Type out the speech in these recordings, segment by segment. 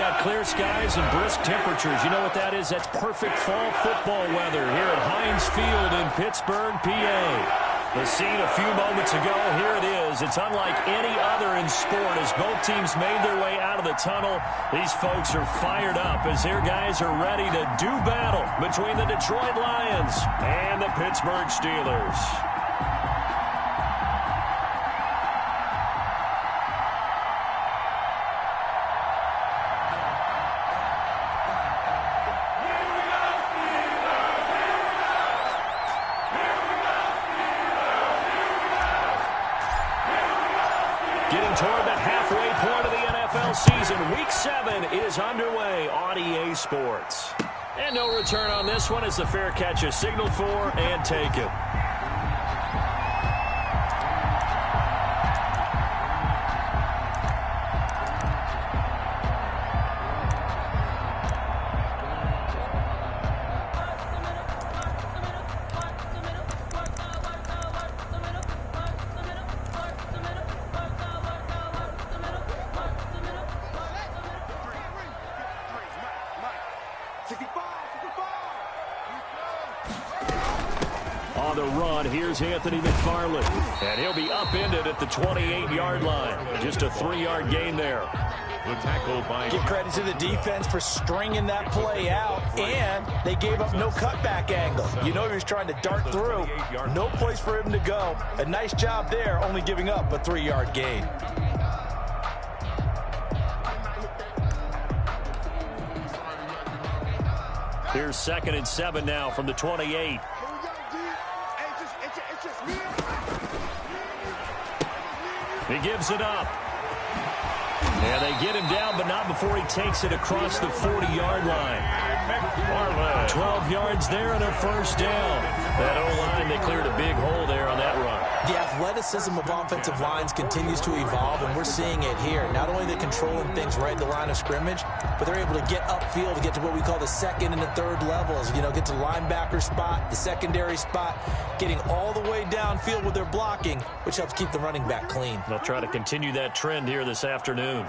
got clear skies and brisk temperatures. You know what that is? That's perfect fall football weather here at Heinz Field in Pittsburgh, PA. The scene a few moments ago, here it is. It's unlike any other in sport as both teams made their way out of the tunnel. These folks are fired up as their guys are ready to do battle between the Detroit Lions and the Pittsburgh Steelers. Getting toward the halfway point of the NFL season. Week 7 is underway on EA Sports. And no return on this one as the fair catch is signaled for and taken. On the run, here's Anthony McFarland. And he'll be upended at the 28-yard line. Just a 3-yard gain there. The tackle by... Give credit to the defense for stringing that play out, and they gave up no cutback angle. You know he was trying to dart through. No place for him to go. A nice job there, only giving up a 3-yard gain. Here's 2nd and 7 now from the 28. He gives it up. And they get him down, but not before he takes it across the 40-yard line. 12 yards there and a first down. That O-line, they cleared a big hole there on that run. The athleticism of offensive lines continues to evolve, and we're seeing it here. Not only are they controlling things right at the line of scrimmage, but they're able to get upfield to get to what we call the second and the third levels. You know, get to the linebacker spot, the secondary spot, getting all the way downfield with their blocking, which helps keep the running back clean. They'll try to continue that trend here this afternoon.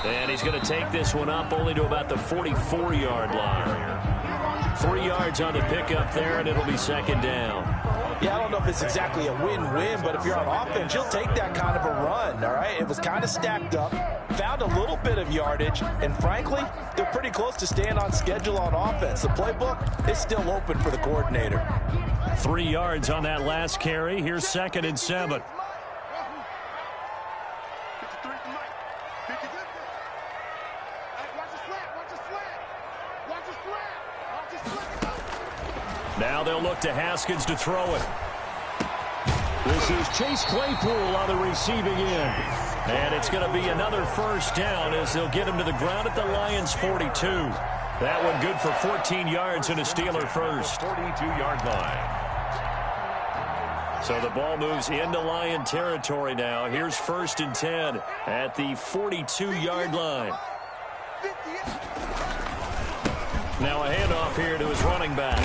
And he's going to take this one up only to about the 44-yard line. 3 yards on the pickup there, and it'll be 2nd down. Yeah, I don't know if it's exactly a win-win, but if you're on offense, you'll take that kind of a run, all right? It was kind of stacked up, found a little bit of yardage, and frankly, they're pretty close to staying on schedule on offense. The playbook is still open for the coordinator. 3 yards on that last carry. Here's 2nd and 7. Now they'll look to Haskins to throw it. This is Chase Claypool on the receiving end. And it's going to be another first down as they'll get him to the ground at the Lions' 42. That one good for 14 yards and a Steeler first. 42-yard line. So the ball moves into Lion territory now. Here's 1st and 10 at the 42-yard line. Now a handoff here to his running back.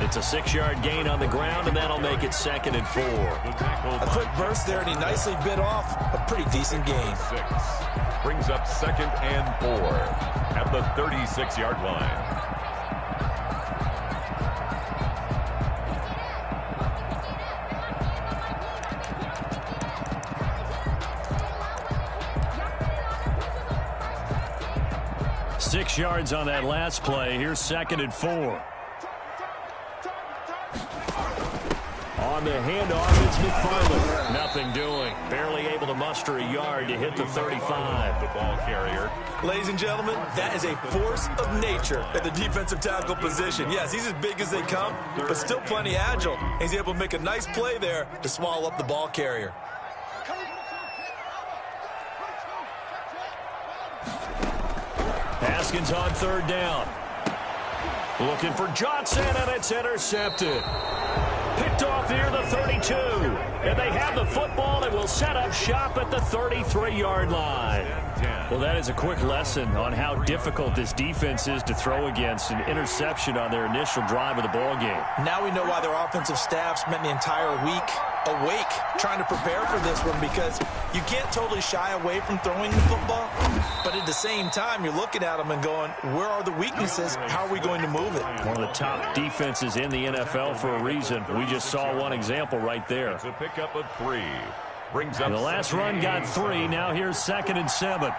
It's a 6-yard gain on the ground, and that'll make it 2nd and 4. A quick burst there, and he nicely bit off a pretty decent gain. 6 brings up 2nd and 4 at the 36-yard line. Six yards on that last play. Here's 2nd and 4. On the handoff, it's McFarland. Nothing doing. Barely able to muster a yard to hit the 35. The ball carrier. Ladies and gentlemen, that is a force of nature at the defensive tackle position. Yes, he's as big as they come, but still plenty agile. He's able to make a nice play there to swallow up the ball carrier. Haskins on 3rd down. Looking for Johnson, and it's intercepted. Picked off near the 32. And they have the football and will set up shop at the 33-yard line. Well, that is a quick lesson on how difficult this defense is to throw against. An interception on their initial drive of the ball game. Now we know why their offensive staff spent the entire week awake, trying to prepare for this one, because you can't totally shy away from throwing the football, but at the same time, you're looking at them and going, where are the weaknesses? How are we going to move it? One of the top defenses in the NFL for a reason. We just saw one example right there. It's a pickup of 3. Brings up the last run got 3. Now here's 2nd and 7.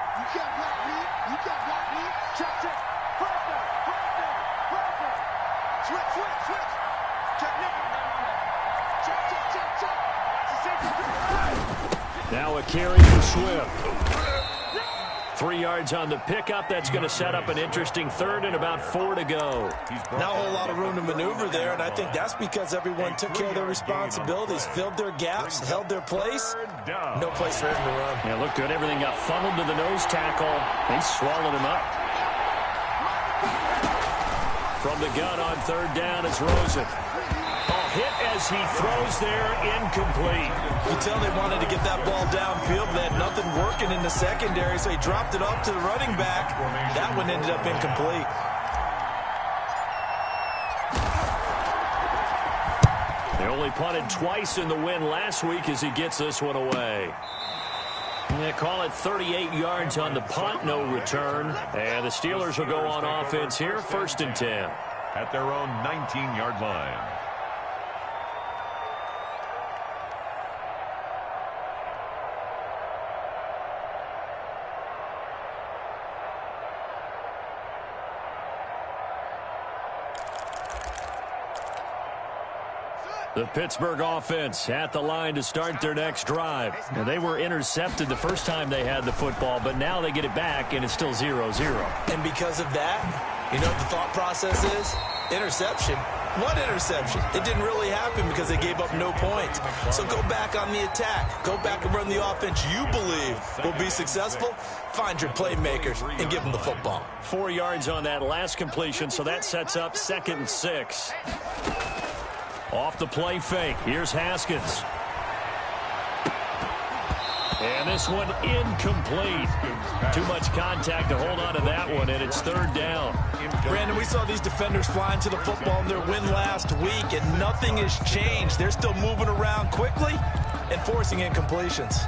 Now a carry for Swift. 3 yards on the pickup. That's going to set up an interesting 3rd and about 4 to go. Not a whole lot of room to maneuver there, and I think that's because everyone took care of their responsibilities, filled their gaps, held their place. No place for him to run. Yeah, looked good. Everything got funneled to the nose tackle. They swallowed him up. From the gun on 3rd down is Rosen. Hit as he throws there, incomplete. You tell they wanted to get that ball downfield. They had nothing working in the secondary, so he dropped it off to the running back. That one ended up incomplete. They only punted twice in the win last week as he gets this one away. They call it 38 yards on the punt, no return. And the Steelers will go on offense here, 1st and 10. At their own 19-yard line. The Pittsburgh offense at the line to start their next drive. Now, they were intercepted the first time they had the football, but now they get it back, and it's still 0-0. And because of that, you know what the thought process is? Interception. What interception? It didn't really happen because they gave up no points. So go back on the attack. Go back and run the offense you believe will be successful. Find your playmakers and give them the football. 4 yards on that last completion, so that sets up 2nd and 6. Off the play fake. Here's Haskins. And this one incomplete. Too much contact to hold on to that one, and it's 3rd down. Brandon, we saw these defenders flying to the football in their win last week, and nothing has changed. They're still moving around quickly and forcing incompletions.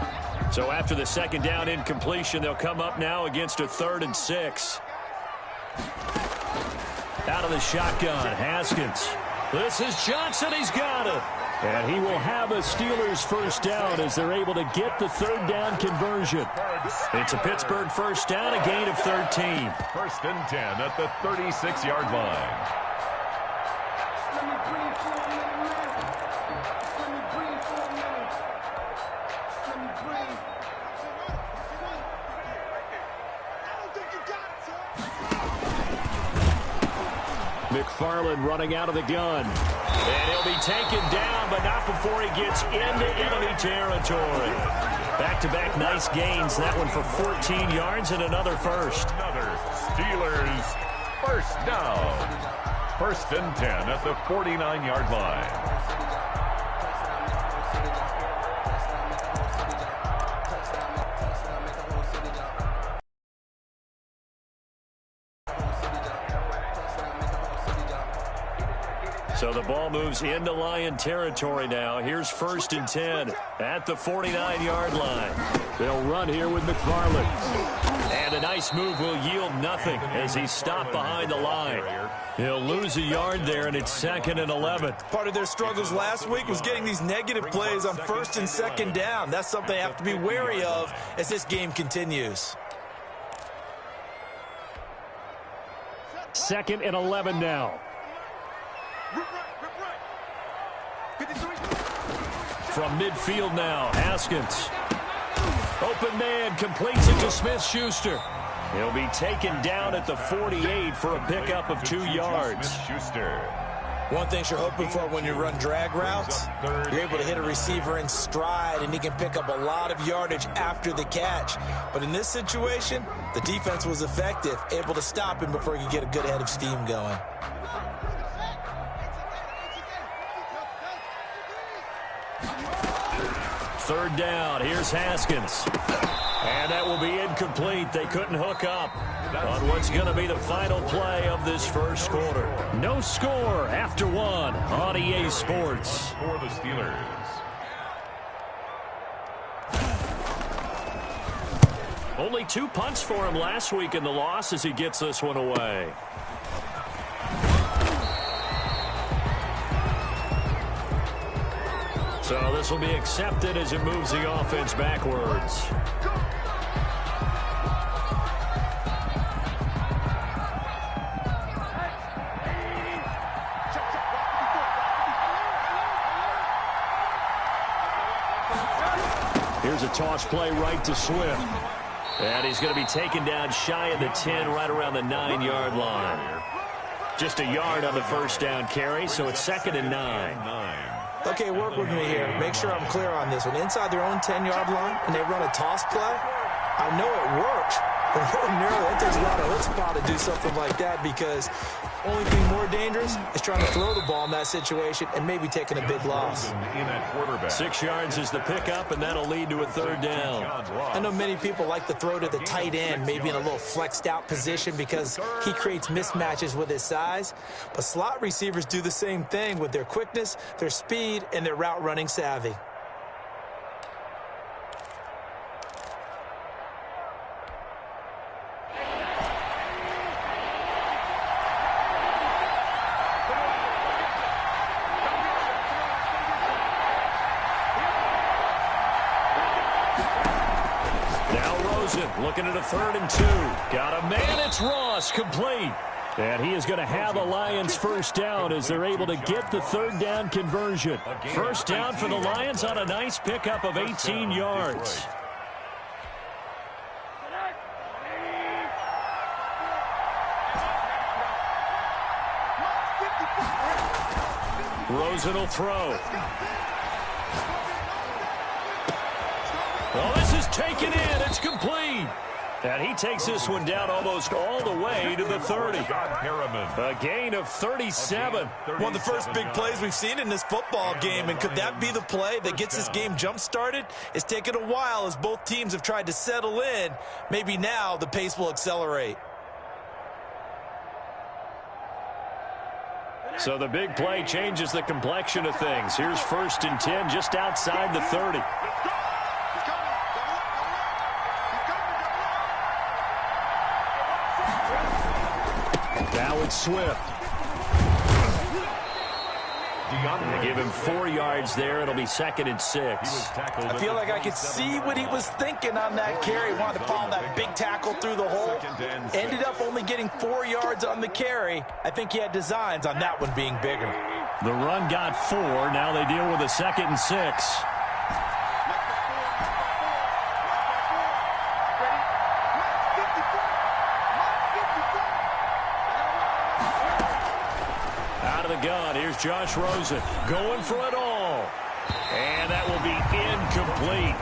So after the 2nd down incompletion, they'll come up now against a 3rd and 6. Out of the shotgun, Haskins. This is Johnson. He's got it. And he will have a Steelers 1st down as they're able to get the 3rd down conversion. It's a Pittsburgh 1st down, a gain of 13. 1st and 10 at the 36-yard line. McFarland running out of the gun. And he'll be taken down, but not before he gets into enemy territory. Back-to-back nice gains. That one for 14 yards and another 1st. Another Steelers 1st down. 1st and 10 at the 49-yard line. So the ball moves into Lion territory now. Here's 1st and 10 at the 49-yard line. They'll run here with McFarland. And a nice move will yield nothing as he's stopped behind the line. He'll lose a yard there, and it's 2nd and 11. Part of their struggles last week was getting these negative plays on 1st and 2nd down. That's something they have to be wary of as this game continues. 2nd and 11 now. From midfield now, Haskins. Open man, completes it to Smith-Schuster. He'll be taken down at the 48 for a pickup of 2 yards. One thing you're hoping for when you run drag routes, you're able to hit a receiver in stride, and he can pick up a lot of yardage after the catch. But in this situation, the defense was effective, able to stop him before he could get a good head of steam going. Third down. Here's Haskins. And that will be incomplete. They couldn't hook up on what's going to be the final play of this first quarter. No score after one on EA Sports. For the Steelers. Only 2 punts for him last week in the loss as he gets this one away. So this will be accepted as it moves the offense backwards. Here's a toss play right to Swift. And he's going to be taken down shy of the 10, right around the 9-yard line. Just a yard on the first down carry, so it's 2nd and 9. Okay, work with me here. Make sure I'm clear on this one. Inside their own 10-yard line, and they run a toss play, I know it works, but ordinarily it takes a lot of chutzpah to do something like that, because only thing more dangerous is trying to throw the ball in that situation and maybe taking a big loss. 6 yards is the pickup, and that'll lead to a 3rd down. I know many people like to throw to the tight end, maybe in a little flexed out position because he creates mismatches with his size. But slot receivers do the same thing with their quickness, their speed, and their route running savvy. Looking at a 3rd and 2. Got a man, it's Ross, complete. And he is going to have the Lions first down as they're able to get the 3rd down conversion. First down for the Lions on a nice pickup of 18 yards. Rosen will throw. Well, this is taken in. It's complete. And he takes this one down almost all the way to the 30. A gain of 37. One of the first big plays we've seen in this football game, and could that be the play that gets this game jump-started? It's taken a while as both teams have tried to settle in. Maybe now the pace will accelerate. So the big play changes the complexion of things. Here's 1st and 10 just outside the 30. Now it's Swift. They give him 4 yards there. It'll be 2nd and 6. I feel like I could see what he was thinking on that carry. Wanted to follow that big tackle through the hole. Ended up only getting 4 yards on the carry. I think he had designs on that one being bigger. The run got 4. Now they deal with a 2nd and 6. Gun. Here's Josh Rosen going for it all. And that will be incomplete.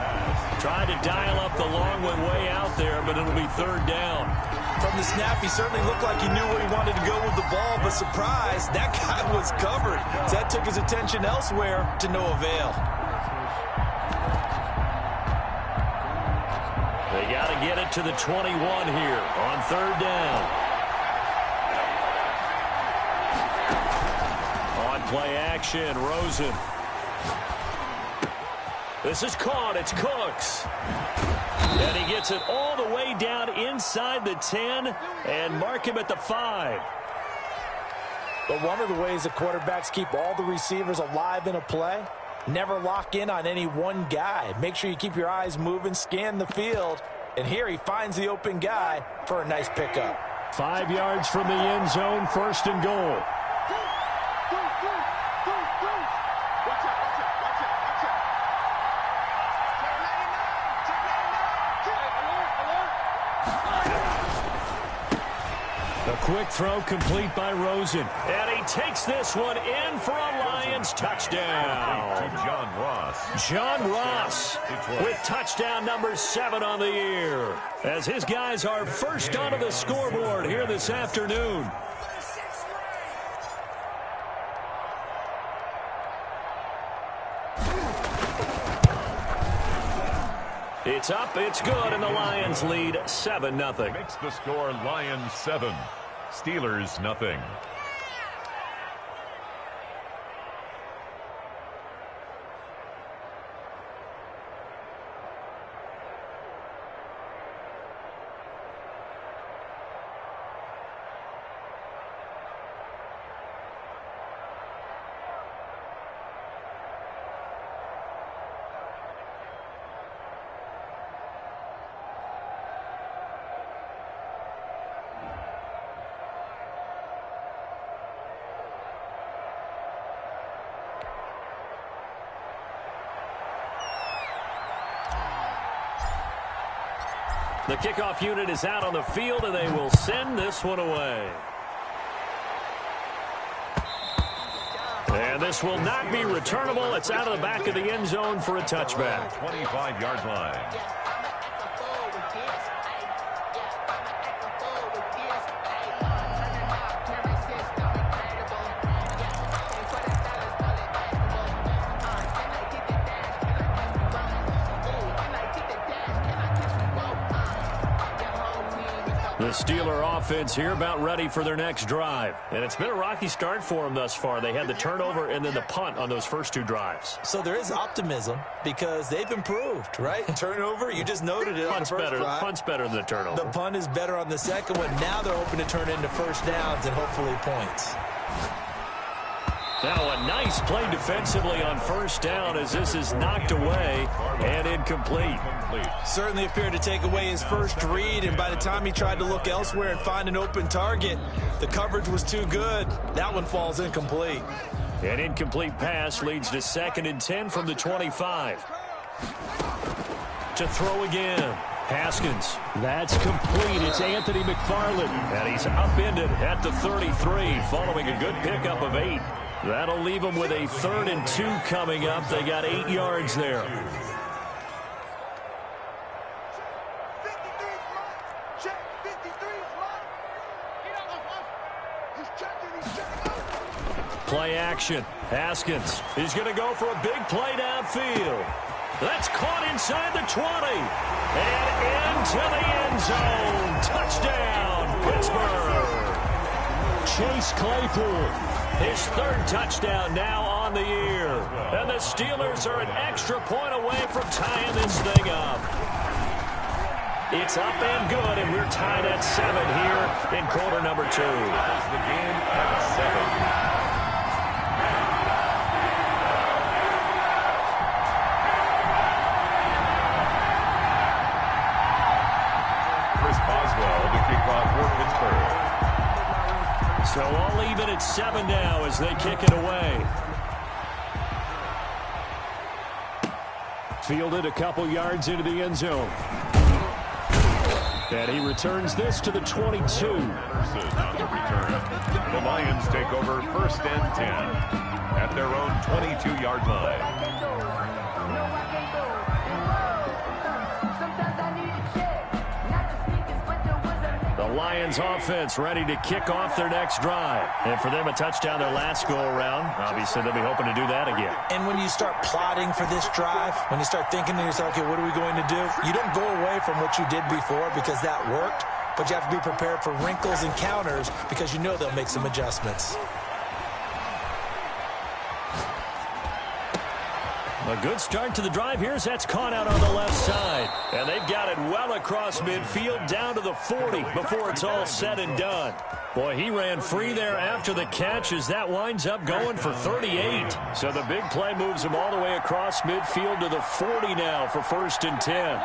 Tried to dial up the long one way out there, but it'll be 3rd down. From the snap, he certainly looked like he knew where he wanted to go with the ball, but surprise, that guy was covered. So that took his attention elsewhere to no avail. They got to get it to the 21 here on 3rd down. Play action, Rosen. This is caught. It's Cooks. And he gets it all the way down inside the 10 and mark him at the 5. But one of the ways the quarterbacks keep all the receivers alive in a play, never lock in on any one guy. Make sure you keep your eyes moving, scan the field. And here he finds the open guy for a nice pickup. 5 yards from the end zone, 1st and goal. Quick throw complete by Rosen. And he takes this one in for a Lions touchdown. John Ross. John Ross with touchdown number 7 on the year. As his guys are first onto the scoreboard here this afternoon. It's up, it's good, and the Lions lead 7-0. Makes the score Lions 7. Steelers nothing. The kickoff unit is out on the field, and they will send this one away. And this will not be returnable. It's out of the back of the end zone for a touchback. 25-yard line. The Steeler offense here about ready for their next drive. And it's been a rocky start for them thus far. They had the turnover and then the punt on those first two drives. So there is optimism because they've improved, right? Turnover, you just noted it. Punt's better. Punt's better than the turnover. The punt is better on the second one. Now they're hoping to turn it into first downs and hopefully points. Now a nice play defensively on first down as this is knocked away and incomplete. Certainly appeared to take away his first read, and by the time he tried to look elsewhere and find an open target, the coverage was too good. That one falls incomplete. An incomplete pass leads to 2nd and 10 from the 25. To throw again. Haskins. That's complete. It's Anthony McFarland. And he's upended at the 33 following a good pickup of 8. That'll leave them with a 3rd and 2 coming up. They got 8 yards there. Play action. Haskins. He's going to go for a big play downfield. That's caught inside the 20. And into the end zone. Touchdown, Pittsburgh. Chase Claypool. His 3rd touchdown now on the year. And the Steelers are an extra point away from tying this thing up. It's up and good, and we're tied at 7 here in quarter number 2. The game at 7. So all even at 7 now as they kick it away. Fielded a couple yards into the end zone. And he returns this to the 22. On the return. The Lions take over 1st and 10 at their own 22-yard line. The Lions offense ready to kick off their next drive. And for them, a touchdown their last go-around. Obviously, they'll be hoping to do that again. And when you start plotting for this drive, when you start thinking to yourself, okay, what are we going to do? You don't go away from what you did before because that worked, but you have to be prepared for wrinkles and counters because you know they'll make some adjustments. A good start to the drive. Here's that's caught out on the left side. And they've got it well across midfield down to the 40 before it's all said and done. Boy, he ran free there after the catch as that winds up going for 38. So the big play moves him all the way across midfield to the 40 now for 1st and 10.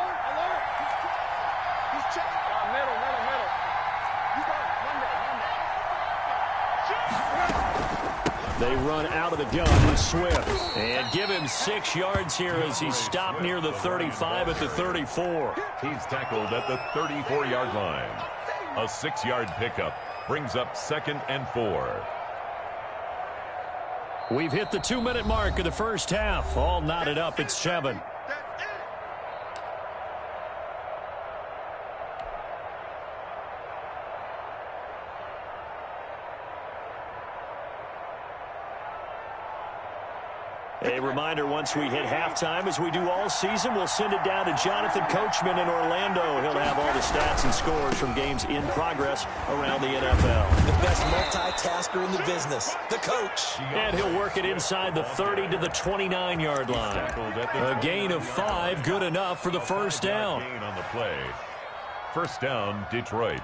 They run out of the gun with Swift. And give him 6 yards here as he's stopped near the 35 at the 34. He's tackled at the 34-yard line. A 6-yard pickup brings up 2nd and 4. We've hit the 2-minute mark of the first half. All knotted up at 7. A reminder, once we hit halftime, as we do all season, we'll send it down to Jonathan Coachman in Orlando. He'll have all the stats and scores from games in progress around the NFL. The best multitasker in the business, the coach. And he'll work it inside the 30 to the 29-yard line. A gain of 5, good enough for the first down. Gain on the play. First down, Detroit.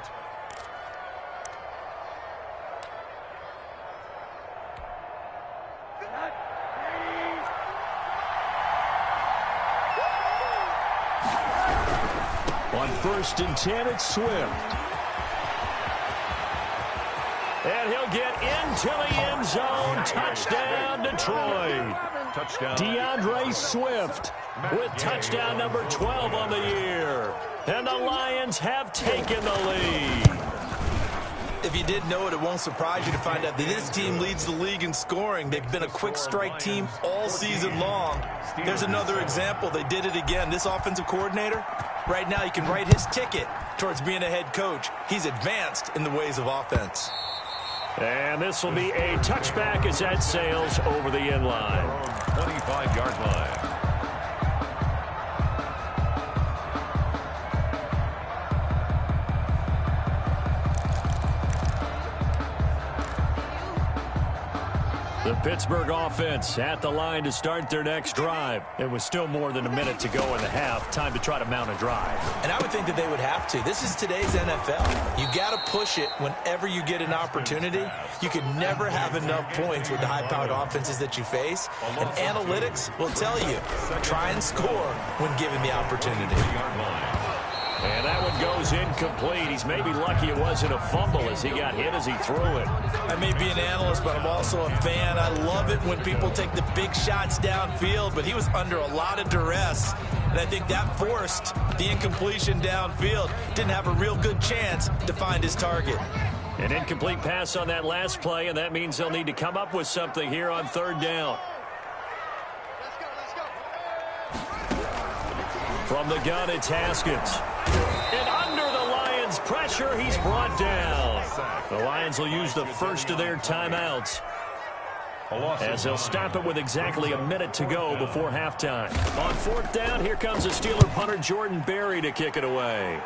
On 1st and 10, it's Swift. And he'll get into the end zone. Touchdown, Detroit. Touchdown. DeAndre Swift with touchdown number 12 on the year. And the Lions have taken the lead. If you didn't know it, it won't surprise you to find out that this team leads the league in scoring. They've been a quick strike team all season long. There's another example. They did it again. This offensive coordinator, right now, you can write his ticket towards being a head coach. He's advanced in the ways of offense. And this will be a touchback as that sails over the end line. 25-yard line. The Pittsburgh offense at the line to start their next drive. It was still more than a minute to go in the half. Time to try to mount a drive. And I would think that they would have to. This is today's NFL. You got to push it whenever you get an opportunity. You can never have enough points with the high-powered offenses that you face. And analytics will tell you, try and score when given the opportunity. And that one goes incomplete. He's maybe lucky it wasn't a fumble as he got hit as he threw it. I may be an analyst, but I'm also a fan. I love it when people take the big shots downfield, but he was under a lot of duress. And I think that forced the incompletion downfield. Didn't have a real good chance to find his target. An incomplete pass on that last play, and that means they'll need to come up with something here on third down. From the gun, it's Haskins. And under the Lions' pressure, he's brought down. The Lions will use the first of their timeouts as they'll stop it with exactly a minute to go before halftime. On fourth down, here comes the Steeler punter Jordan Berry to kick it away.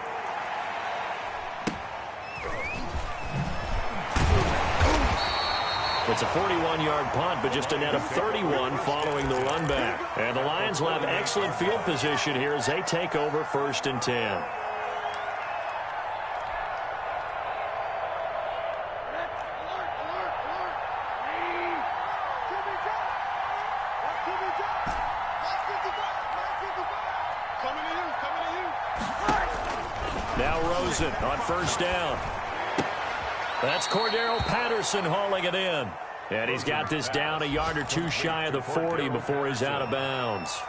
It's a 41-yard punt, but just a net of 31 following the run back. And the Lions will have excellent field position here as they take over 1st and 10. Now Rosen on 1st down. That's Cordero Patterson hauling it in. And he's got this down a yard or two shy of the 40 before he's out of bounds.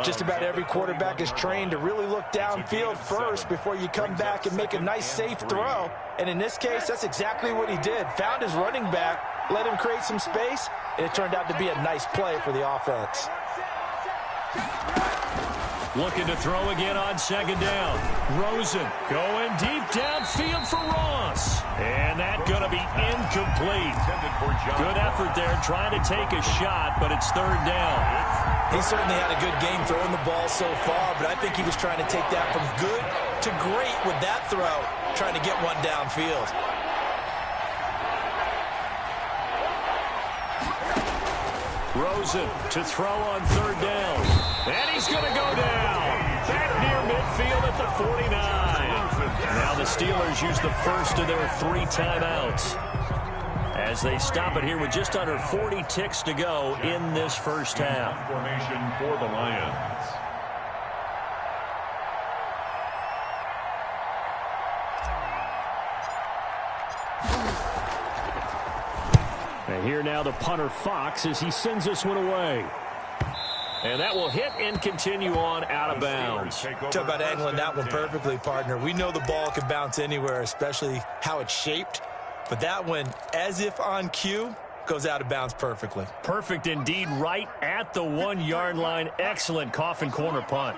Just about every quarterback is trained to really look downfield first before you come back and make a nice, safe throw. And in this case, that's exactly what he did. Found his running back, let him create some space, and it turned out to be a nice play for the offense. Looking to throw again on 2nd down. Rosen going deep downfield for Ross. And that going to be incomplete. Good effort there trying to take a shot, but it's 3rd down. He certainly had a good game throwing the ball so far, but I think he was trying to take that from good to great with that throw, trying to get one downfield. Rosen to throw on 3rd down. And he's going to go down. Back near midfield at the 49. Now the Steelers use the first of their 3 timeouts as they stop it here with just under 40 ticks to go in this first half. Formation for the Lions. And here now the punter Fox as he sends this one away. And that will hit and continue on out of bounds. Talk about angling that one perfectly, partner. We know the ball can bounce anywhere, especially how it's shaped. But that one, as if on cue, goes out of bounds perfectly. Perfect indeed, right at the 1-yard line. Excellent coffin corner punt.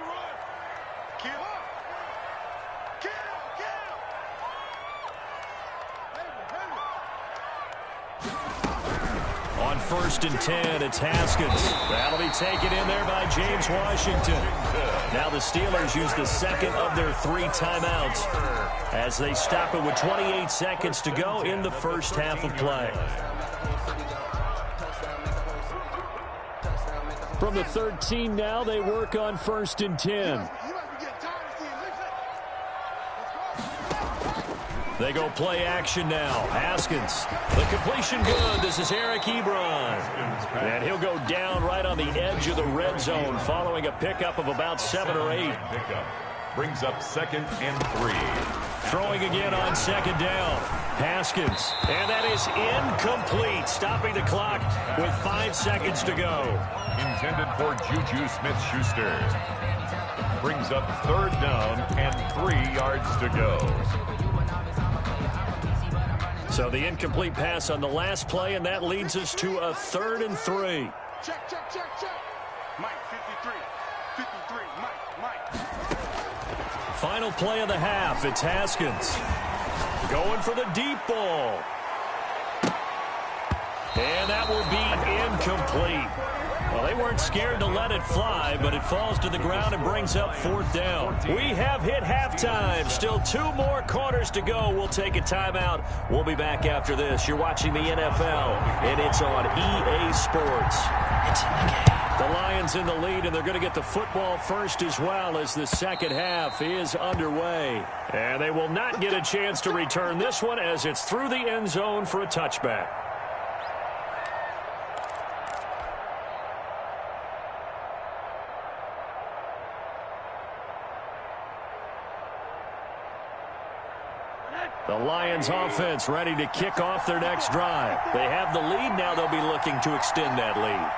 On 1st and 10, it's Haskins. That'll be taken in there by James Washington. Now the Steelers use the second of their 3 timeouts as they stop it with 28 seconds to go in the first half of play. From the 13 now, they work on 1st and 10. They go play action now. Haskins. The completion good. This is Eric Ebron. And he'll go down right on the edge of the red zone following a pickup of about 7 or 8. Brings up 2nd and 3. Throwing again on second down. Haskins. And that is incomplete. Stopping the clock with 5 seconds to go. Intended for Juju Smith-Schuster. Brings up third down and 3 yards to go. So the incomplete pass on the last play, and that leads us to a 3rd and 3. Check, check, check, check. Mike, 53. 53, Mike. Final play of the half. It's Haskins. Going for the deep ball. And that will be incomplete. Well, they weren't scared to let it fly, but it falls to the ground and brings up 4th down. We have hit halftime. Still 2 more quarters to go. We'll take a timeout. We'll be back after this. You're watching the NFL, and it's on EA Sports. It's in the game. The Lions in the lead, and they're going to get the football first as well as the second half is underway. And they will not get a chance to return this one as it's through the end zone for a touchback. The Lions offense ready to kick off their next drive. They have the lead. Now they'll be looking to extend that lead.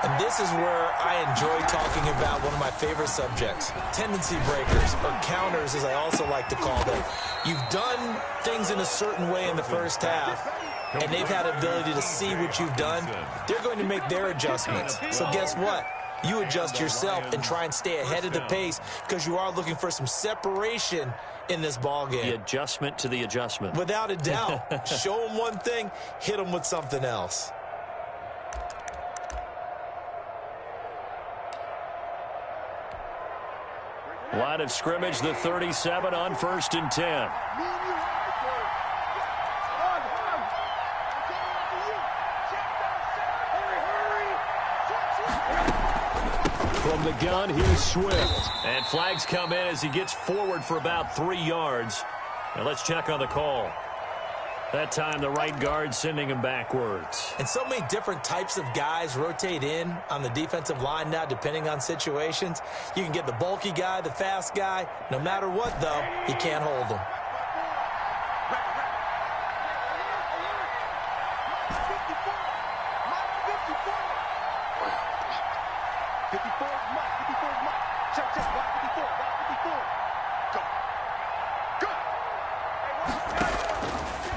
And this is where I enjoy talking about one of my favorite subjects, tendency breakers, or counters as I also like to call them. You've done things in a certain way in the first half, and they've had ability to see what you've done. They're going to make their adjustments. So guess what? You adjust yourself and try and stay ahead of the pace because you are looking for some separation in this ball game. The adjustment to the adjustment. Without a doubt. Show them one thing, hit them with something else. Line of scrimmage, the 37 on 1st and 10. From the gun, here's Swift. And flags come in as he gets forward for about 3 yards. Now let's check on the call. That time, the right guard sending him backwards. And so many different types of guys rotate in on the defensive line now, depending on situations. You can get the bulky guy, the fast guy. No matter what, though, you can't hold them.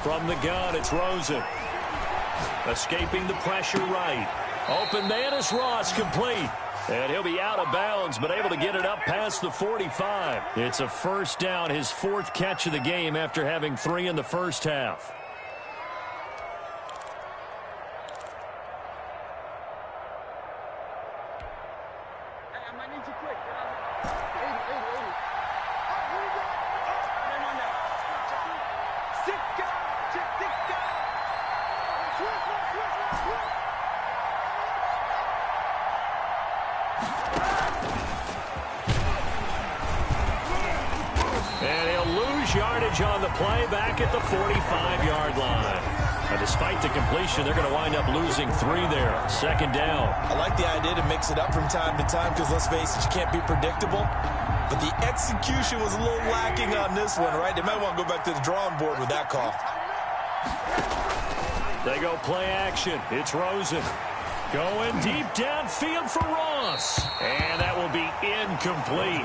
From the gun, it's Rosen. Escaping the pressure right. Open man is Ross, complete. And he'll be out of bounds, but able to get it up past the 45. It's a 1st down, his 4th catch of the game after having 3 in the first half. And he'll lose yardage on the play back at the 45-yard line. And despite the completion, they're going to wind up losing 3 there. 2nd down. I like the idea to mix it up from time to time because, let's face it, you can't be predictable. But the execution was a little lacking on this one, right? They might want to go back to the drawing board with that call. They go play action. It's Rosen. Going deep downfield for Ross. And that will be incomplete.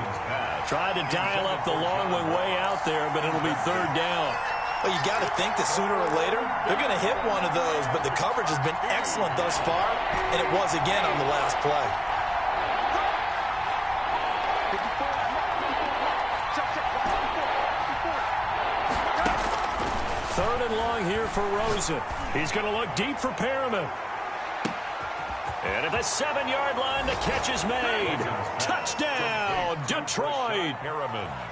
Tried to dial up the long one way out there, but it'll be 3rd down. Well, you got to think that sooner or later, they're going to hit one of those, but the coverage has been excellent thus far, and it was again on the last play. Third and long here for Rosen. He's going to look deep for Perriman. And at the 7-yard line, the catch is made. Touchdown, Detroit.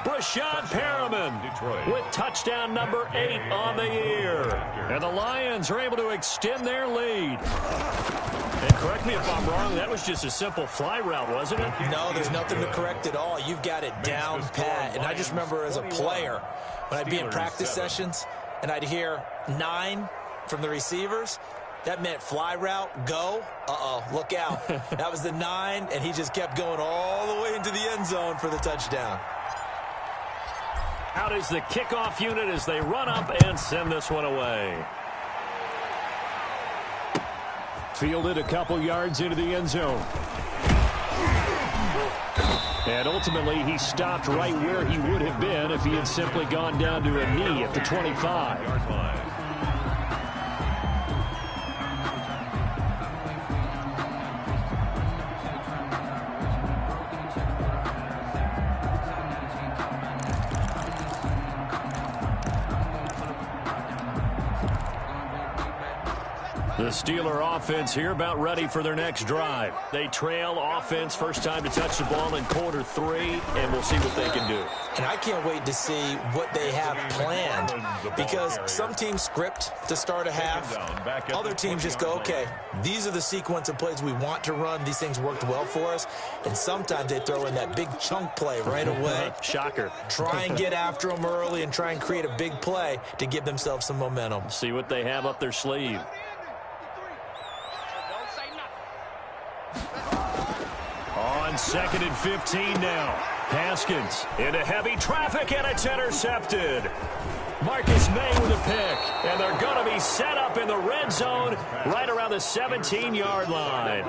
Brashad Perriman with touchdown number 8 on the year. And the Lions are able to extend their lead. And correct me if I'm wrong, that was just a simple fly route, wasn't it? No, there's nothing to correct at all. You've got it down pat. And I just remember as a player, when I'd be in practice sessions, and I'd hear 9 from the receivers, that meant fly route, go. Uh-oh, look out. That was the 9, and he just kept going all the way into the end zone for the touchdown. Out is the kickoff unit as they run up and send this one away. Fielded a couple yards into the end zone. And ultimately, he stopped right where he would have been if he had simply gone down to a knee at the 25. The Steeler offense here about ready for their next drive. They trail offense, first time to touch the ball in quarter 3, and we'll see what they can do. And I can't wait to see what they have planned, because some teams script to start a half. Other teams just go, okay, these are the sequence of plays we want to run. These things worked well for us. And sometimes they throw in that big chunk play right away. Shocker. Try and get after them early and try and create a big play to give themselves some momentum. See what they have up their sleeve. On 2nd and 15 now. Haskins into heavy traffic, and it's intercepted. Marcus May with a pick, and they're going to be set up in the red zone right around the 17-yard line.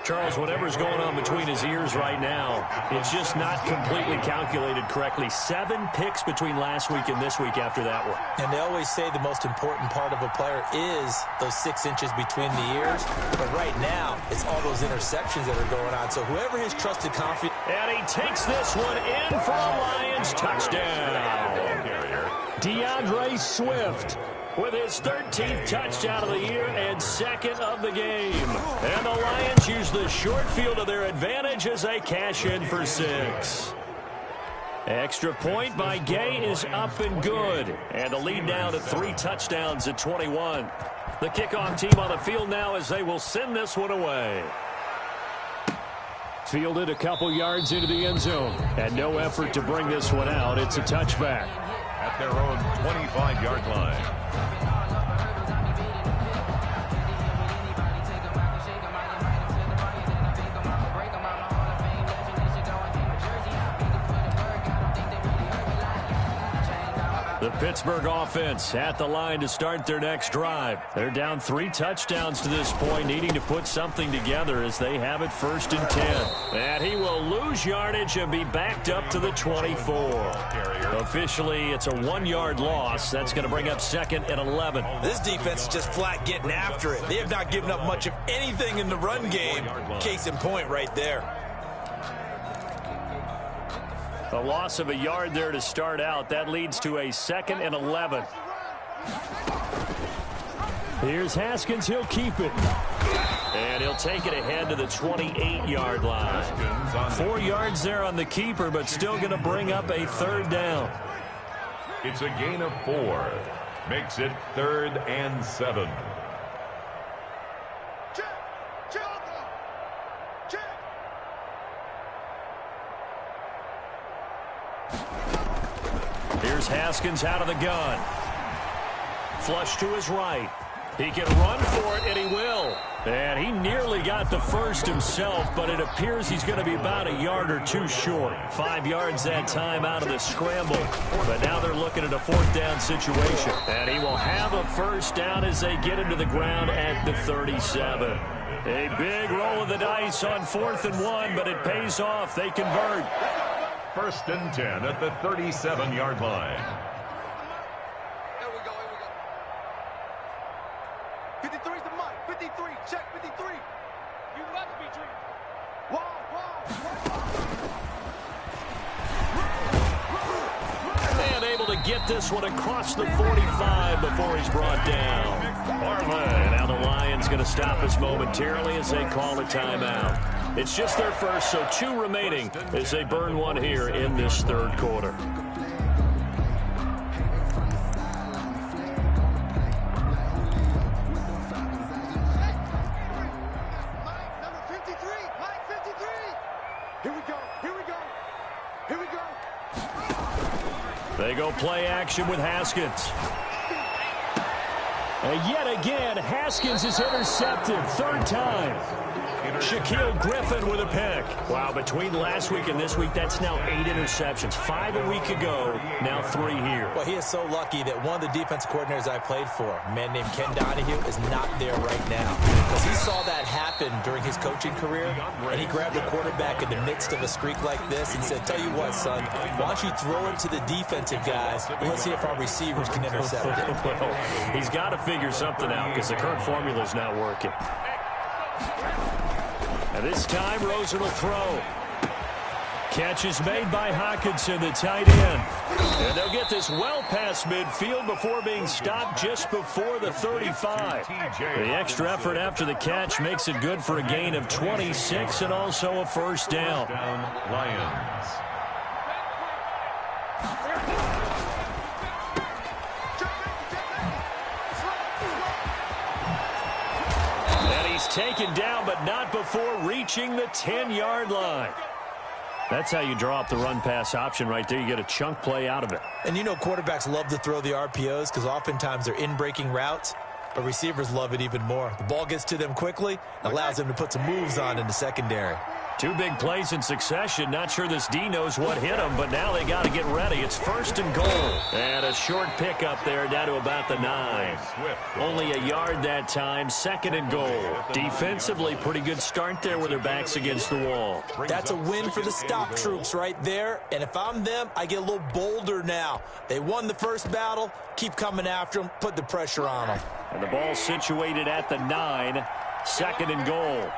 Charles, whatever's going on between his ears right now, it's just not completely calculated correctly. 7 picks between last week and this week after that one. And they always say the most important part of a player is those 6 inches between the ears. But right now, it's all those interceptions that are going on. So whoever his trusted confidence. And he takes this one in for a Lions touchdown. DeAndre Swift with his 13th touchdown of the year and 2nd of the game. And the Lions use the short field to their advantage as they cash in for 6. Extra point by Gay is up and good. And the lead now to 3 touchdowns at 21. The kickoff team on the field now as they will send this one away. Fielded a couple yards into the end zone. And no effort to bring this one out. It's a touchback. At their own 25-yard line. The Pittsburgh offense at the line to start their next drive. They're down 3 touchdowns to this point, needing to put something together as they have it 1st and 10. And he will lose yardage and be backed up to the 24. Officially, it's a 1-yard loss. That's going to bring up 2nd and 11. This defense is just flat getting after it. They have not given up much of anything in the run game. Case in point right there. A loss of a yard there to start out. That leads to a 2nd and 11. Here's Haskins. He'll keep it. And he'll take it ahead to the 28-yard line. 4 yards there on the keeper, but still going to bring up a 3rd down. It's a gain of 4. Makes it 3rd and 7. Here's Haskins out of the gun. Flush to his right. He can run for it, and he will. And he nearly got the first himself, but it appears he's going to be about a yard or 2 short. 5 yards that time out of the scramble. But now they're looking at a 4th down situation. And he will have a 1st down as they get into the ground at the 37. A big roll of the dice on 4th and 1, but it pays off. They convert. 1st and 10 at the 37-yard line. Here we go. 53 is the mic. 53. Check 53. You must be dreaming. And able to get this one across the 45 before he's brought down. And now the Lions going to stop us momentarily as they call a timeout. It's just their first, so 2 remaining as they burn 1 here in this 3rd quarter. Number 53. Mike 53. Here we go. They go play action with Haskins. And yet again, Haskins is intercepted. 3rd time. Shaquille Griffin with a pick. Wow, between last week and this week, that's now 8 interceptions. 5 a week ago, now 3 here. Well, he is so lucky that one of the defensive coordinators I played for, a man named Ken Donahue, is not there right now. Because he saw that happen during his coaching career, and he grabbed the quarterback in the midst of a streak like this and said, tell you what, son, why don't you throw it to the defensive guys, and let's see if our receivers can intercept it. Well, he's got to figure something out because the current formula is not working. And this time, Rosen will throw. Catch is made by Hawkinson, the tight end. And they'll get this well past midfield before being stopped just before the 35. The extra effort after the catch makes it good for a gain of 26 and also a first down. Lions. And he's taken down, but not before reaching the 10-yard line. That's how you draw up the run-pass option right there. You get a chunk play out of it. And you know quarterbacks love to throw the RPOs because oftentimes they're in-breaking routes, but receivers love it even more. The ball gets to them quickly, allows them to put some moves on in the secondary. 2 big plays in succession. Not sure this D knows what hit him, but now they got to get ready. It's 1st and goal. And a short pickup there down to about the 9. Only a yard that time. 2nd and goal. Defensively, pretty good start there with their backs against the wall. That's a win for the stop troops right there. And if I'm them, I get a little bolder now. They won the first battle. Keep coming after them. Put the pressure on them. And the ball situated at the 9. 2nd and goal.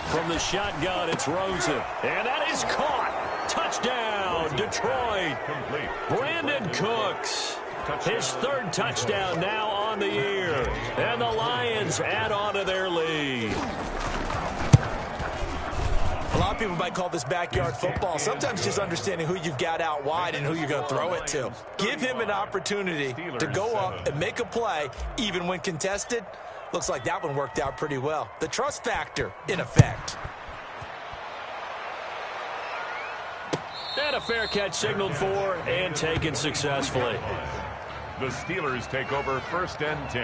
From the shotgun, it's Rosen. And that is caught. Touchdown, Detroit. Brandon Cooks. His 3rd touchdown now on the year. And the Lions add on to their lead. A lot of people might call this backyard football. Sometimes just understanding who you've got out wide and who you're going to throw it to. Give him an opportunity to go up and make a play, even when contested. Looks like that one worked out pretty well. The trust factor in effect. And a fair catch signaled for and taken successfully. The Steelers take over 1st and 10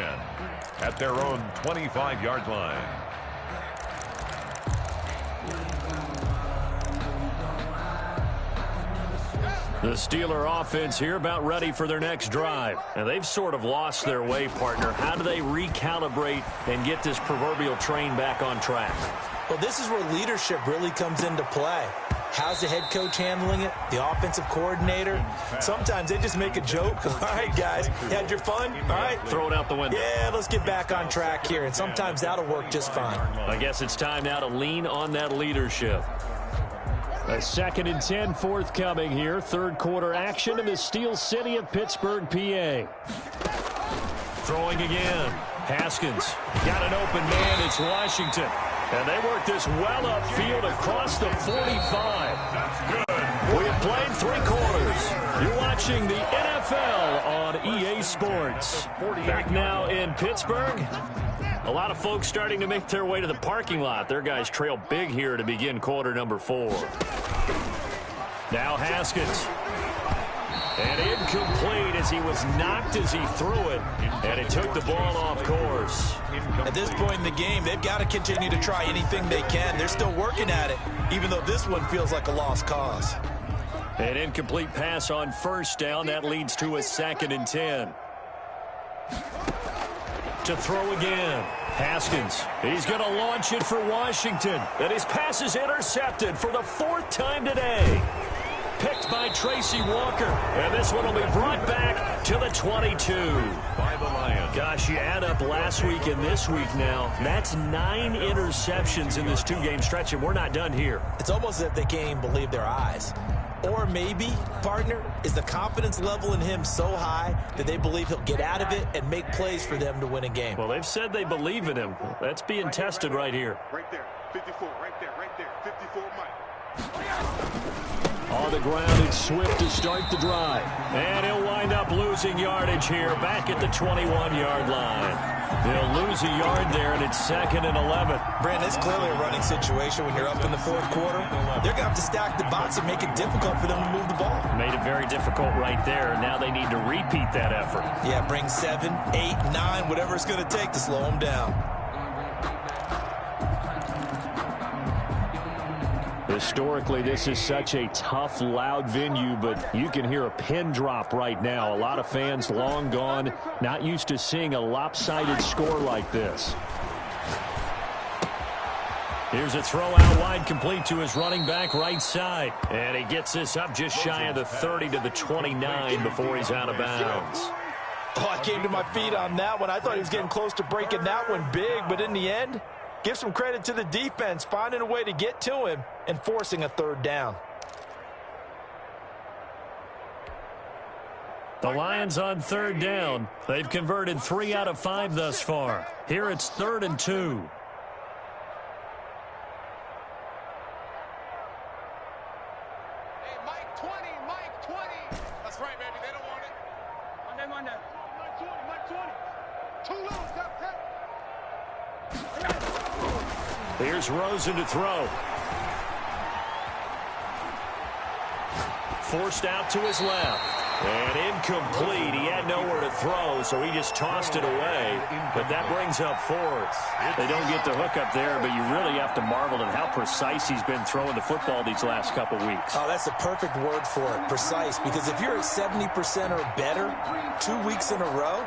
at their own 25-yard line. The Steeler offense here about ready for their next drive. And they've sort of lost their way, partner. How do they recalibrate and get this proverbial train back on track? Well, this is where leadership really comes into play. How's the head coach handling it? The offensive coordinator? Sometimes they just make a joke. All right, guys, you had your fun? All right. Throw it out the window. Yeah, let's get back on track here. And sometimes that'll work just fine. I guess it's time now to lean on that leadership. A 2nd and 10 forthcoming here. 3rd quarter action in the Steel City of Pittsburgh, PA. Throwing again. Haskins got an open man. It's Washington. And they work this well upfield across the 45. That's good. We have played 3 quarters. You're watching the NFL on EA Sports. Back now in Pittsburgh. A lot of folks starting to make their way to the parking lot. Their guys trail big here to begin quarter number 4. Now Haskins. And incomplete as he was knocked as he threw it. And it took the ball off course. At this point in the game, they've got to continue to try anything they can. They're still working at it, even though this one feels like a lost cause. An incomplete pass on 1st down. That leads to a 2nd and 10. To throw again. Haskins. He's going to launch it for Washington. And his pass is intercepted for the 4th time today. Picked by Tracy Walker. And this one will be brought back to the 22. By the Lions. Gosh, you add up last week and this week now. That's 9 interceptions in this 2-game stretch, and we're not done here. It's almost as if they can't even believe their eyes. Or maybe, partner, is the confidence level in him so high that they believe he'll get out of it and make plays for them to win a game. Well, they've said they believe in him. That's being tested right here. Right there, 54, right there, 54, Mike. On the ground, it's Swift to start the drive. And he'll wind up losing yardage here back at the 21-yard line. They'll lose a yard there, and it's 2nd and 11. Brandon, it's clearly a running situation when you're up in the 4th quarter. They're going to have to stack the box and make it difficult for them to move the ball. Made it very difficult right there. Now they need to repeat that effort. Yeah, bring 7, 8, 9, whatever it's going to take to slow them down. Historically, this is such a tough, loud venue, but you can hear a pin drop right now. A lot of fans long gone, not used to seeing a lopsided score like this. Here's a throw out wide, complete to his running back right side. And he gets this up just shy of the 30 to the 29 before he's out of bounds. Oh, I came to my feet on that one. I thought he was getting close to breaking that one big, but in the end, give some credit to the defense, finding a way to get to him and forcing a third down. The Lions on third down. They've converted 3 out of 5 thus far. Here it's 3rd and 2. Here's Rosen to throw. Forced out to his left. And incomplete. He had nowhere to throw, so he just tossed it away. But that brings up 4th. They don't get the hook up there, but you really have to marvel at how precise he's been throwing the football these last couple weeks. Oh, that's the perfect word for it, precise. Because if you're at 70% or better 2 weeks in a row,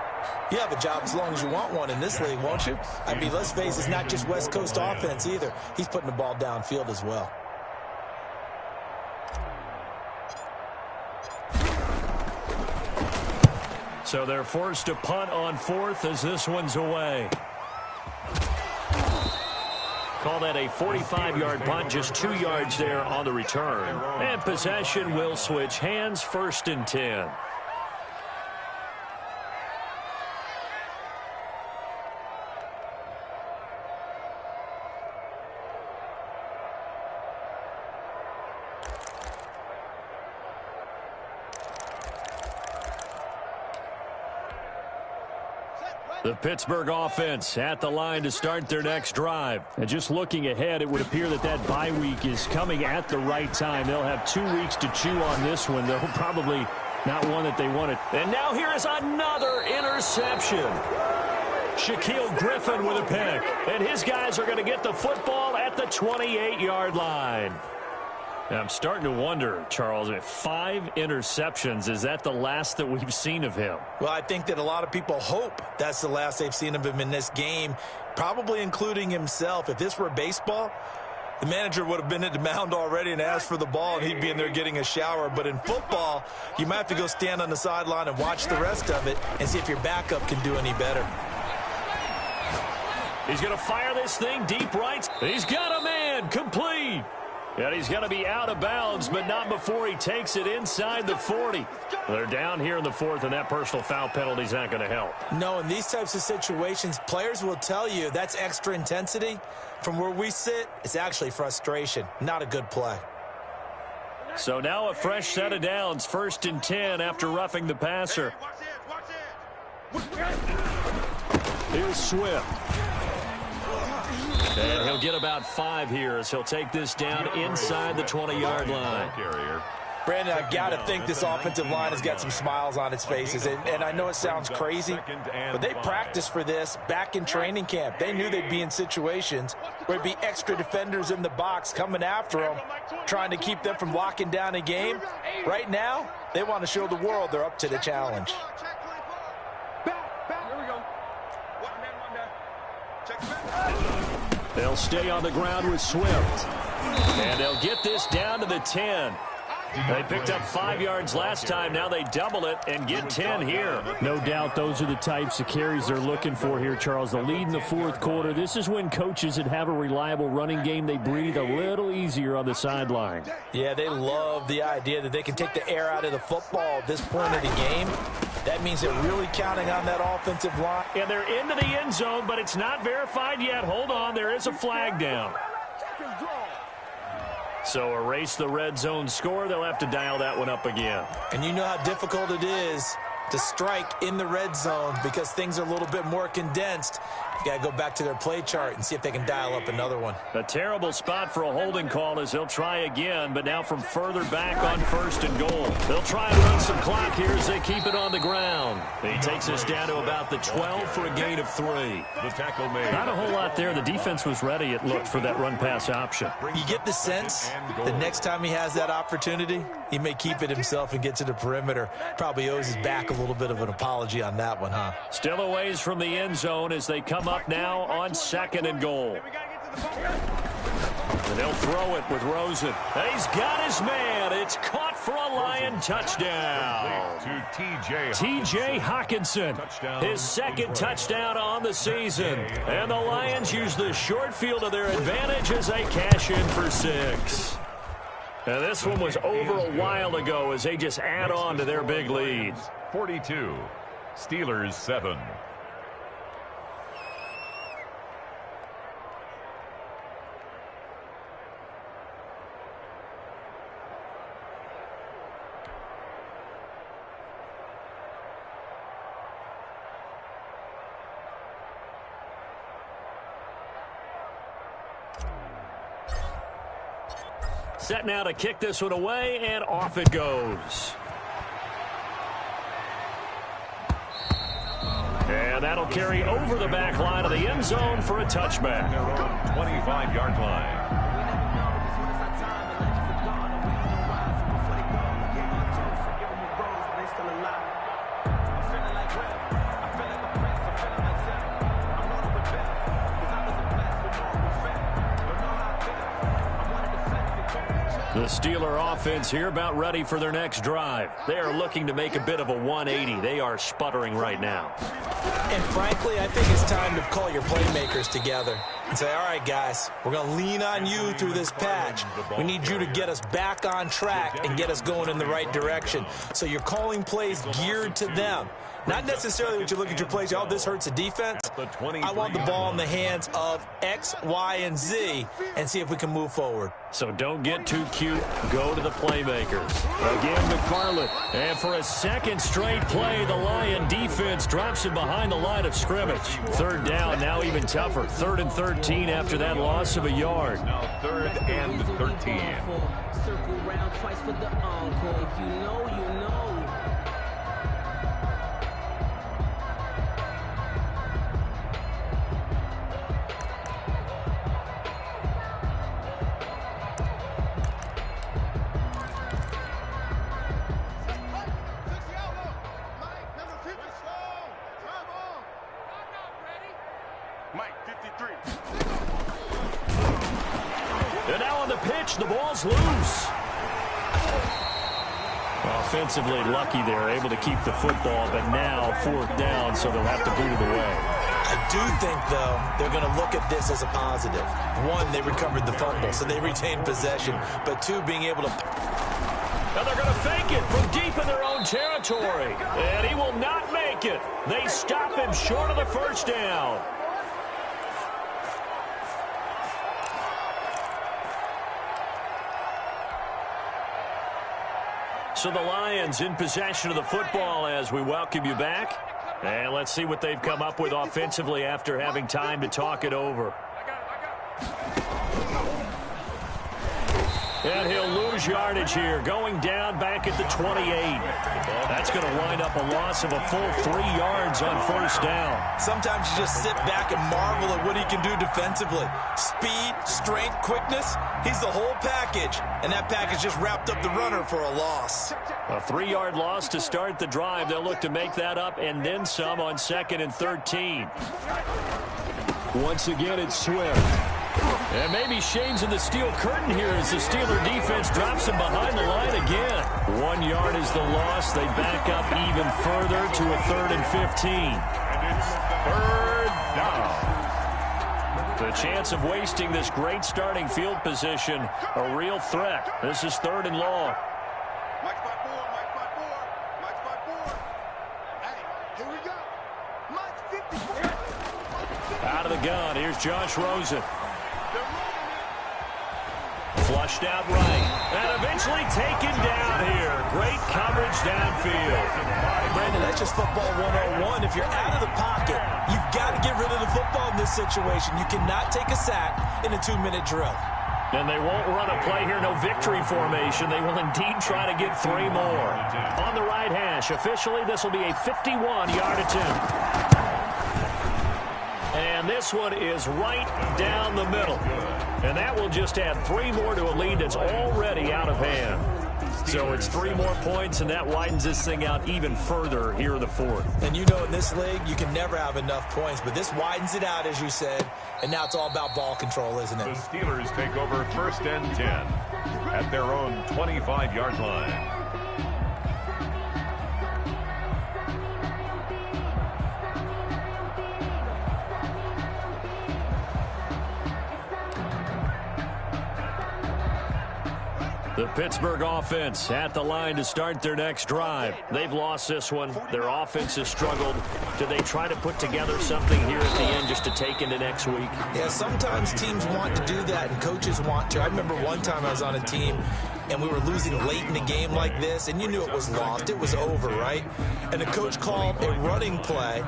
you have a job as long as you want one in this league, won't you? I mean, let's face it, it's not just West Coast offense either. He's putting the ball downfield as well. So they're forced to punt on 4th as this one's away. Call that a 45-yard punt, just 2 yards there on the return. And possession will switch hands, 1st and 10. The Pittsburgh offense at the line to start their next drive. And just looking ahead, it would appear that that bye week is coming at the right time. They'll have 2 weeks to chew on this one, though probably not one that they wanted. And now here is another interception. Shaquille Griffin with a pick. And his guys are going to get the football at the 28-yard line. Now, I'm starting to wonder, Charles, 5 interceptions, is that the last that we've seen of him? Well, I think that a lot of people hope that's the last they've seen of him in this game, probably including himself. If this were baseball, the manager would have been at the mound already and asked for the ball, and he'd be in there getting a shower. But in football, you might have to go stand on the sideline and watch the rest of it and see if your backup can do any better. He's going to fire this thing deep right. He's got a man, complete. And he's going to be out of bounds, but not before he takes it inside the 40. They're down here in the 4th, and that personal foul penalty is not going to help. No, in these types of situations, players will tell you that's extra intensity. From where we sit, it's actually frustration. Not a good play. So now a fresh set of downs, 1st and 10 after roughing the passer. Here's Swift. And he'll get about 5 here as he'll take this down inside the 20-yard line. Brandon, I got to think this offensive line has got some smiles on its faces. And I know it sounds crazy, but they practiced for this back in training camp. They knew they'd be in situations where there'd be extra defenders in the box coming after them, trying to keep them from locking down a game. Right now, they want to show the world they're up to the challenge. They'll stay on the ground with Swift. And they'll get this down to the 10. They picked up 5 yards last time. Now they double it and get 10 here. No doubt those are the types of carries they're looking for here, Charles. The lead in the 4th quarter. This is when coaches that have a reliable running game, they breathe a little easier on the sideline. Yeah, they love the idea that they can take the air out of the football at this point of the game. That means they're really counting on that offensive line. And they're into the end zone, but it's not verified yet. Hold on, there is a flag down. So erase the red zone score. They'll have to dial that one up again. And you know how difficult it is to strike in the red zone because things are a little bit more condensed. You got to go back to their play chart and see if they can dial up another one. A terrible spot for a holding call as they'll try again, but now from further back on 1st and goal. They'll try and run some clock here as they keep it on the ground. He takes us down to about the 12 for a gain of 3. The tackle made. Not a whole lot there. The defense was ready, it looked, for that run-pass option. You get the sense the next time he has that opportunity, he may keep it himself and get to the perimeter. Probably owes his back a little bit of an apology on that one, huh? Still a ways from the end zone as they come up now on 2nd and goal. And they'll throw it with Rosen. He's got his man. It's caught for a Lion touchdown. To T.J. Hawkinson, his 2nd touchdown on the season. And the Lions use the short field to their advantage as they cash in for 6. And this one was over a while ago as they just add on to their big lead. 42, Steelers 7. Set now to kick this one away, and off it goes. And that'll carry over the back line of the end zone for a touchback. Their own 25-yard line. The Steeler offense here about ready for their next drive. They are looking to make a bit of a 180. They are sputtering right now. And frankly, I think it's time to call your playmakers together and say, all right, guys, we're going to lean on you through this patch. We need you to get us back on track and get us going in the right direction. So you're calling plays geared to them. Not necessarily when you look at your plays, oh, this hurts the defense. I want the ball in the hands of X, Y, and Z and see if we can move forward. So don't get too cute. Go to the playmakers. Again, McFarland. And for a 2nd straight play, the Lion defense drops him behind the line of scrimmage. 3rd down, now even tougher. 3rd and 13 after that loss of a yard. Now 3rd and 13. Circle round twice for the encore. If you know, you know. And now on the pitch, the ball's loose. Offensively lucky they're able to keep the football, but now 4th down, so they'll have to boot it away. I do think, though, they're going to look at this as a positive. 1, they recovered the fumble, so they retained possession. But 2, being able to... Now they're going to fake it from deep in their own territory. And he will not make it. They stop him short of the 1st down. So the Lions in possession of the football as we welcome you back. And let's see what they've come up with offensively after having time to talk it over. And he'll lose yardage here, going down back at the 28. That's going to wind up a loss of a full 3 yards on 1st down. Sometimes you just sit back and marvel at what he can do defensively. Speed, strength, quickness, he's the whole package. And that package just wrapped up the runner for a loss. A 3-yard loss to start the drive. They'll look to make that up and then some on 2nd and 13. Once again, it's Swift. And maybe shades in the steel curtain here as the Steeler defense drops him behind the line again. 1 yard is the loss. They back up even further to a 3rd and 15. And it's 3rd down. The chance of wasting this great starting field position, a real threat. This is 3rd and long. Mike's by 4, Mike's by 4, Mike's by 4. Hey, here we go. Mike's 54. Out of the gun, here's Josh Rosen. Flushed out right. And eventually taken down here. Great coverage downfield. Brandon, that's just football 101. If you're out of the pocket, you've got to get rid of the football in this situation. You cannot take a sack in a 2-minute drill. And they won't run a play here, no victory formation. They will indeed try to get 3 more. On the right hash, officially, this will be a 51-yard attempt. And this one is right down the middle. And that will just add 3 more to a lead that's already out of hand. So it's 3 more points, and that widens this thing out even further here in the 4th. And you know in this league, you can never have enough points, but this widens it out, as you said, and now it's all about ball control, isn't it? The Steelers take over 1st and 10 at their own 25-yard line. The Pittsburgh offense at the line to start their next drive. They've lost this one. Their offense has struggled. Do they try to put together something here at the end just to take into next week? Yeah, sometimes teams want to do that, and coaches want to. I remember one time I was on a team, and we were losing late in a game like this, and you knew it was lost. It was over, right? And the coach called a running play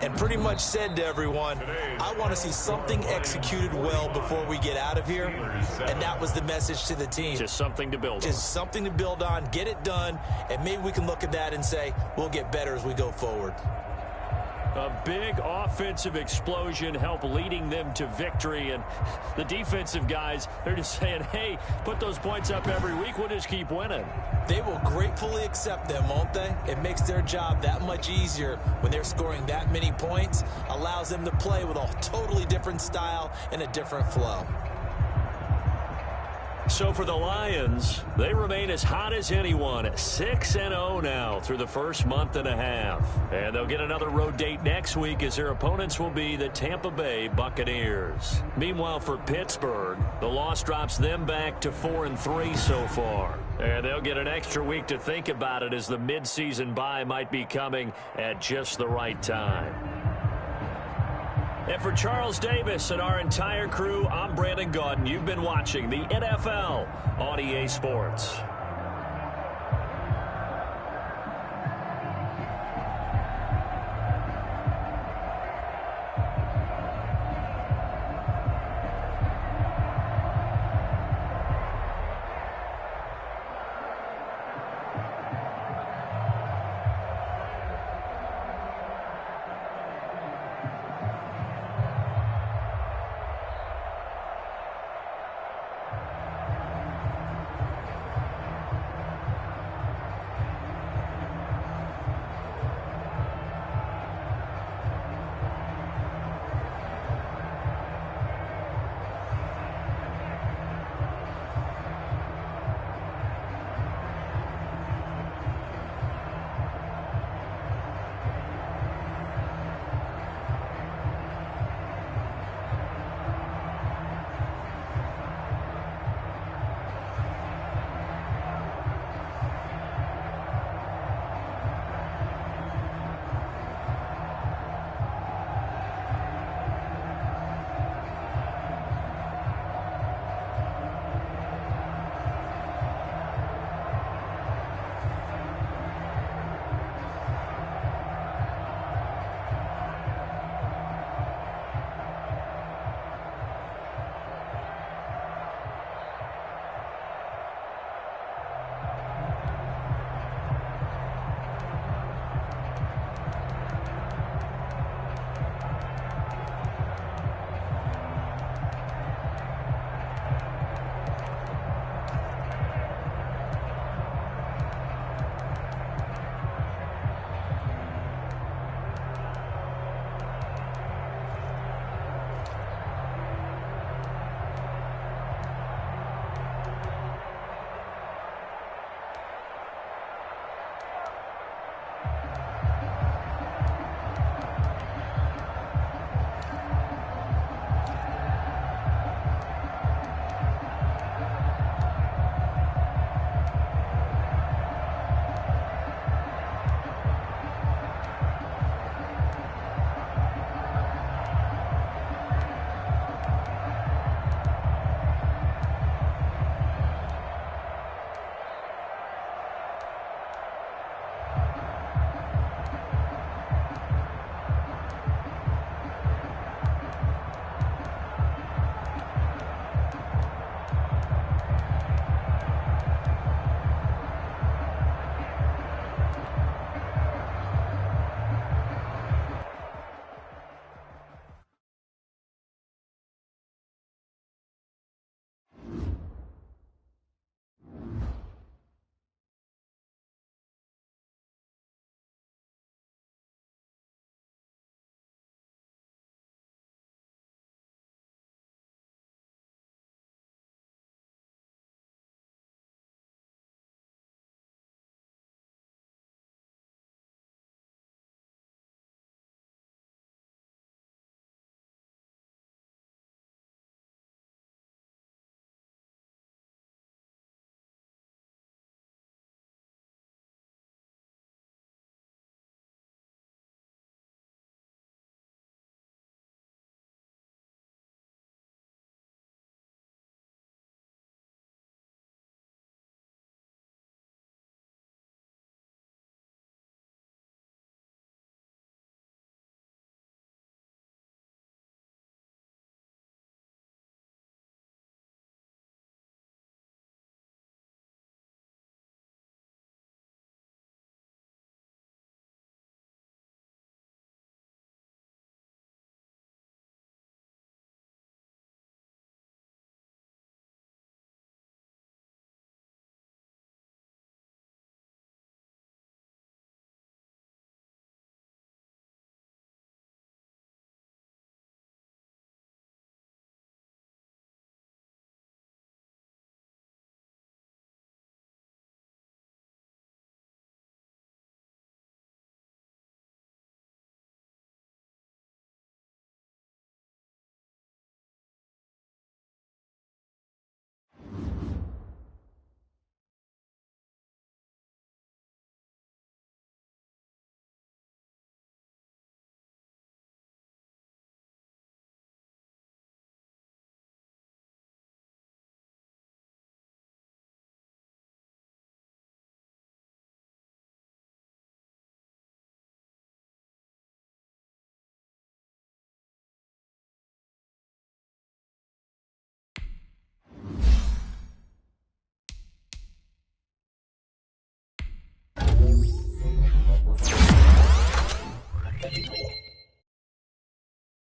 and pretty much said to everyone, I want to see something executed well before we get out of here. And that was the message to the team. Just something to build on. Just something to build on, get it done, and maybe we can look at that and say, we'll get better as we go forward. A big offensive explosion helped leading them to victory. And the defensive guys, they're just saying, hey, put those points up every week. We'll just keep winning. They will gratefully accept them, won't they? It makes their job that much easier when they're scoring that many points. Allows them to play with a totally different style and a different flow. So for the Lions, they remain as hot as anyone at 6-0 now through the first month and a half. And they'll get another road date next week as their opponents will be the Tampa Bay Buccaneers. Meanwhile, for Pittsburgh, the loss drops them back to 4-3 so far. And they'll get an extra week to think about it as the midseason bye might be coming at just the right time. And for Charles Davis and our entire crew, I'm Brandon Gaudin. You've been watching the NFL on EA Sports.